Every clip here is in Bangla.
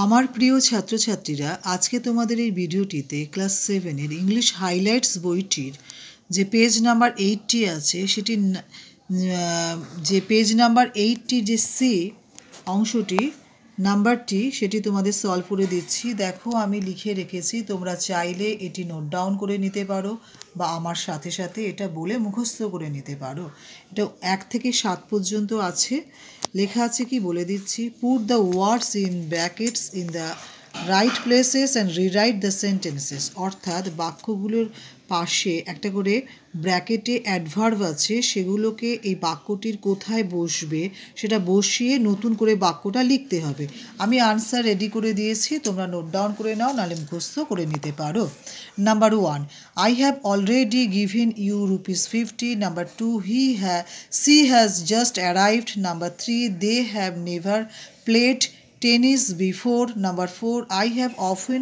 আমার প্রিয় ছাত্রছাত্রীরা, আজকে তোমাদের এই ভিডিওটিতে ক্লাস 7-এর ইংলিশ হাইলাইটস বইটির যে পেজ নাম্বার 80 আছে সেটি যে পেজ নাম্বার 80 যে সি অংশটি নাম্বারটি সেটি তোমাদের সলভ করে দিচ্ছি। দেখো, আমি লিখে রেখেছি, তোমরা চাইলে এটি নোট ডাউন করে নিতে পারো বা আমার সাথে সাথে এটা বলে মুখস্থ করে নিতে পারো। এটা 1 থেকে 7 পর্যন্ত আছে। লেখা আছে কি বলে দিচ্ছি। Put the words in brackets in the right places and rewrite the sentences. অর্থাৎ বাক্যগুলোর পাশে একটা করে ব্র্যাকেটে অ্যাডভার্ব আছে, সেগুলোকে এই বাক্যটির কোথায় বসবে সেটা বসিয়ে নতুন করে বাক্যটা লিখতে হবে। আমি আনসার রেডি করে দিয়েছি, তোমরা নোট ডাউন করে নাও, নাহলে মুখস্থ করে নিতে পারো। Number 1, I have already given you ₹50. Number 2, she has just arrived. Number 3, they have never played tennis before. Number 4, I have often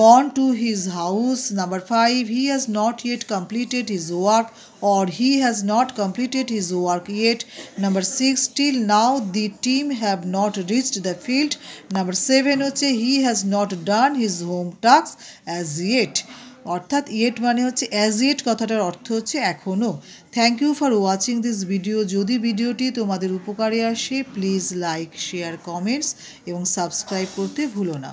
gone to his house. Number 5, he has not yet completed his work, or he has not completed his work yet. Number 6, till now the team have not reached the field. Number 7 হচ্ছে he has not done his home tasks as yet. অর্থাৎ ইয়েট মানে হচ্ছে অ্যাজ ইয়েট, কথাটার অর্থ হচ্ছে এখনও। Thank you for watching this video. যদি ভিডিওটি তোমাদের উপকারে আসে, প্লিজ লাইক, শেয়ার, কমেন্টস এবং সাবস্ক্রাইব করতে ভুলো না।